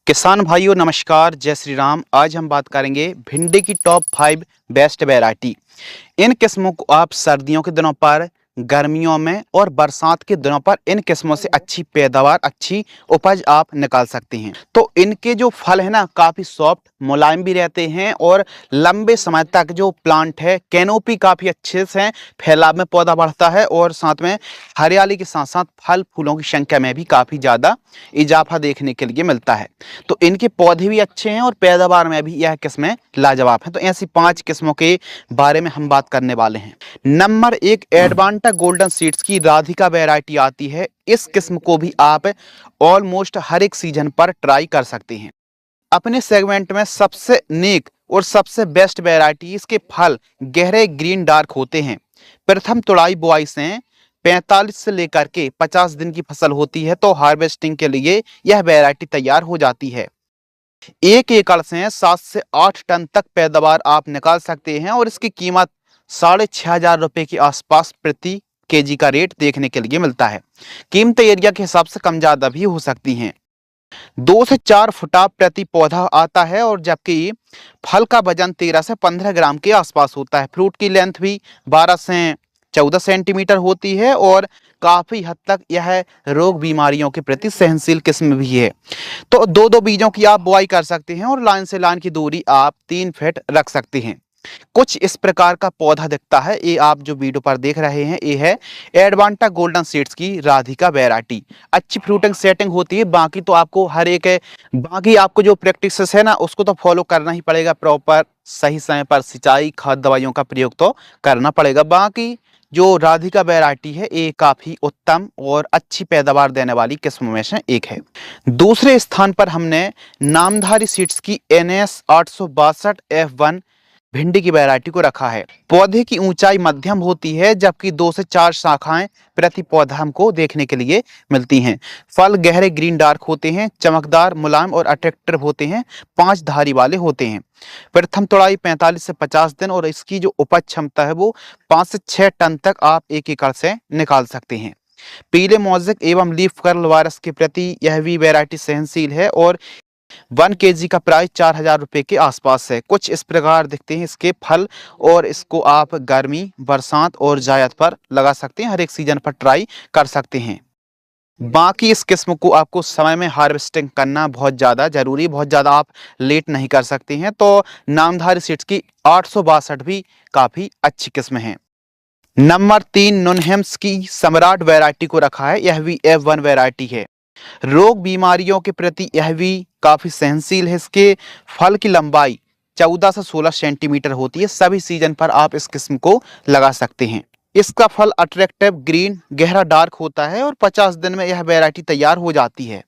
किसान भाइयों नमस्कार, जय श्री राम। आज हम बात करेंगे भिंडी की टॉप 5 बेस्ट वैरायटी। इन किस्मों को आप सर्दियों के दिनों पर, गर्मियों में और बरसात के दिनों पर इन किस्मों से अच्छी पैदावार, अच्छी उपज आप निकाल सकते हैं। तो इनके जो फल है ना, काफ़ी सॉफ्ट, मुलायम भी रहते हैं और लंबे समय तक जो प्लांट है, कैनोपी काफ़ी अच्छे से फैलाव में पौधा बढ़ता है और साथ में हरियाली के साथ साथ फल फूलों की संख्या में भी काफ़ी ज़्यादा इजाफा देखने के लिए मिलता है। तो इनके पौधे भी अच्छे हैं और पैदावार में भी यह किस्में लाजवाब हैं। तो ऐसी 5 किस्मों के बारे में हम बात करने वाले हैं। नंबर 1, एडवांटा गोल्डन सीड्स की राधिका वैरायटी आती है। इस किस्म को भी आप ऑलमोस्ट हर एक सीजन पर ट्राई कर सकते हैं। अपने सेगमेंट में सबसे नेक और सबसे बेस्ट वैरायटी, इसके फल गहरे ग्रीन डार्क होते हैं। प्रथम तुड़ाई बुआई से 45 से लेकर के 50 दिन की फसल होती है तो हार्वेस्टिंग के लिए यह वैरायटी तैयार हो जाती है। एक एकड़ से 7 से 8 टन तक पैदावार आप निकाल सकते हैं और इसकी कीमत 6,500 रुपए के आसपास प्रति केजी का रेट देखने के लिए मिलता है। कीमत एरिया के हिसाब से कम ज्यादा भी हो सकती हैं। 2 से 4 फुटा प्रति पौधा आता है और जबकि फल का वजन 13 से 15 ग्राम के आसपास होता है। फ्रूट की लेंथ भी 12 से 14 सेंटीमीटर होती है और काफी हद तक यह रोग बीमारियों के प्रति सहनशील किस्म भी है। तो दो दो बीजों की आप बुआई कर सकते हैं और लाइन से लाइन की दूरी आप 3 फीट रख सकते हैं। कुछ इस प्रकार का पौधा दिखता है। ये आप जो वीडियो पर देख रहे हैं, ये है एडवांटा गोल्डन सीड्स की राधिका वैरायटी। अच्छी फ्रूटिंग सेटिंग होती है। बाकी तो आपको बाकी आपको जो प्रैक्टिसेस है ना, उसको तो फॉलो करना ही पड़ेगा। प्रॉपर सही समय पर सिंचाई, खाद, दवाइयों का प्रयोग तो करना पड़ेगा। बाकी जो राधिका वैरायटी है, ये काफी उत्तम और अच्छी पैदावार देने वाली किस्मों में से एक है। दूसरे स्थान पर हमने नामधारी सीड्स की NS 862 F1 भिंडी की वैरायटी को रखा है। पौधे की ऊंचाई मध्यम होती है, जबकि 2 से 4 शाखाएं प्रति पौधा हमको देखने के लिए मिलती हैं। फल गहरे ग्रीन डार्क होते हैं, चमकदार, मुलायम और अट्रैक्टिव होते हैं। 5 धारी वाले होते हैं। प्रथम तुड़ाई 45 से 50 दिन और इसकी जो उपज क्षमता है वो 5 से 6 टन तक आप एक एकड़ से निकाल सकते हैं। पीले मोज़ेक एवं लीफ कर्ल वायरस के प्रति यह भी वैरायटी सहनशील है और 1 केजी का प्राइस 4,000 रुपए के आसपास है। कुछ इस प्रकार दिखते हैं इसके फल और इसको आप गर्मी, बरसात और जायद पर लगा सकते हैं। हर एक सीजन पर ट्राई कर सकते हैं। बाकी इस किस्म को आपको समय में हार्वेस्टिंग करना बहुत ज़्यादा जरूरी, बहुत ज़्यादा आप लेट नहीं कर सकते हैं। तो नामधारी सीड्स की 862 भी काफ़ी अच्छी किस्म है। नंबर 3, नुनहेम्स की सम्राट वैरायटी को रखा है। यह भी F1 वैरायटी है। रोग बीमारियों के प्रति यह भी काफी सहनशील है। इसके फल की लंबाई 14 से 16 सेंटीमीटर होती है। सभी सीजन पर आप इस किस्म को लगा सकते हैं। इसका फल अट्रैक्टिव ग्रीन, गहरा डार्क होता है और 50 दिन में यह वैरायटी तैयार हो जाती है।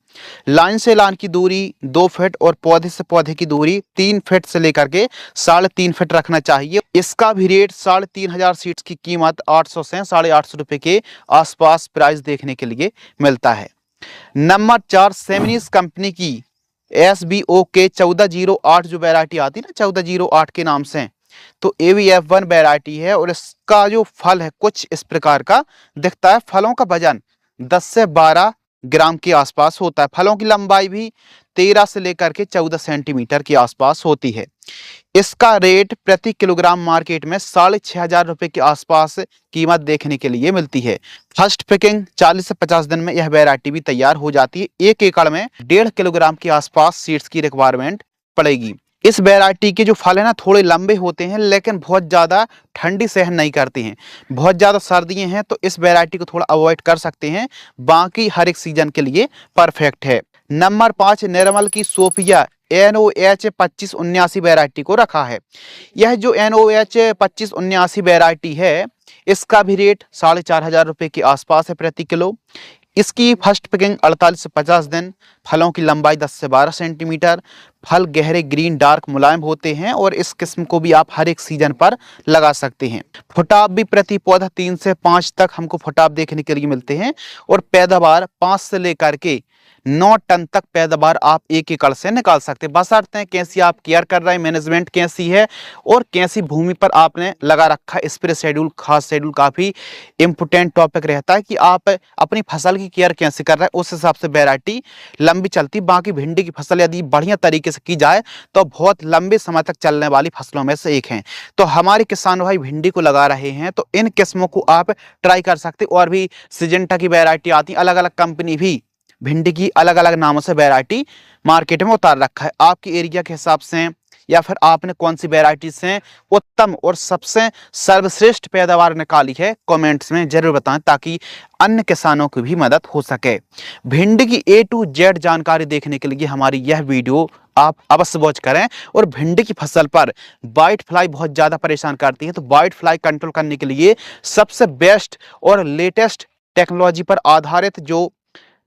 लाइन से लाइन की दूरी 2 फीट और पौधे से पौधे की दूरी 3 फीट से लेकर के 3.5 फीट रखना चाहिए। इसका भी रेट 3,500 सीड्स की कीमत 800 से 850 रुपए के आसपास प्राइस देखने के लिए मिलता है। नंबर 4, सेमिनिस कंपनी की SBO के 1408 जो वैरायटी आती है ना, 1408 के नाम से, तो AVF1 वैरायटी है और इसका जो फल है कुछ इस प्रकार का दिखता है। फलों का वजन 10 से 12 ग्राम के आसपास होता है। फलों की लंबाई भी 13 से लेकर के 14 सेंटीमीटर के आसपास होती है। इसका रेट प्रति किलोग्राम मार्केट में 6,500 रुपए के आसपास कीमत देखने के लिए मिलती है। फर्स्ट पिकिंग 40 से 50 दिन में यह वैरायटी भी तैयार हो जाती है। एक एकड़ में 1.5 किलोग्राम के आसपास सीड्स की रिक्वायरमेंट पड़ेगी। इस वैरायटी के जो फल है ना, थोड़े लंबे होते हैं लेकिन बहुत ज़्यादा ठंडी सहन नहीं करती हैं। बहुत ज़्यादा सर्दियाँ हैं तो इस वैरायटी को थोड़ा अवॉइड कर सकते हैं। बाकी हर एक सीजन के लिए परफेक्ट है। नंबर 5, निर्मल की सोफिया NOH 2579 वैरायटी को रखा है। यह जो NOH 2579 वैरायटी है, इसका भी रेट 4,500 रुपए के आसपास है प्रति किलो। इसकी फर्स्ट पिकिंग 48 से 50 दिन, फलों की लंबाई 10 से 12 सेंटीमीटर, फल गहरे ग्रीन डार्क मुलायम होते हैं और इस किस्म को भी आप हर एक सीजन पर लगा सकते हैं। फुटाव भी प्रति पौधा 3 से 5 तक हमको फुटाव देखने के लिए मिलते हैं और पैदावार 5 से लेकर के 9 टन तक पैदावार आप एक एकड़ से निकाल सकते हैं। बशर्ते कैसी आप केयर कर रहे हैं, मैनेजमेंट कैसी है और कैसी भूमि पर आपने लगा रखा है। स्प्रे शेड्यूल, खाद शेड्यूल काफ़ी इंपोर्टेंट टॉपिक रहता है कि आप अपनी फसल की केयर कैसे कर रहे हैं, उस हिसाब से वैरायटी लंबी चलती। बाकी भिंडी की फसल यदि बढ़िया तरीके से की जाए तो बहुत लंबे समय तक चलने वाली फसलों में से एक है। तो हमारे किसान भाई भिंडी को लगा रहे हैं तो इन किस्मों को आप ट्राई कर सकते। और भी सिजेंटा की वैरायटी आती है, अलग अलग कंपनी भी भिंडी की अलग अलग नामों से वैरायटी मार्केट में उतार रखा है। आपके एरिया के हिसाब से या फिर आपने कौन सी वैरायटी से उत्तम और सबसे सर्वश्रेष्ठ पैदावार निकाली है, कमेंट्स में जरूर बताएं ताकि अन्य किसानों की भी मदद हो सके। भिंडी की A to Z जानकारी देखने के लिए हमारी यह वीडियो आप अवश्य वॉच करें। और भिंडी की फसल पर वाइट फ्लाई बहुत ज़्यादा परेशान करती है, तो वाइट फ्लाई कंट्रोल करने के लिए सबसे बेस्ट और लेटेस्ट टेक्नोलॉजी पर आधारित जो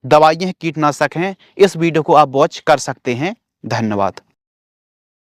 दवाइयाँ कीटनाशक हैं, इस वीडियो को आप वॉच कर सकते हैं। धन्यवाद।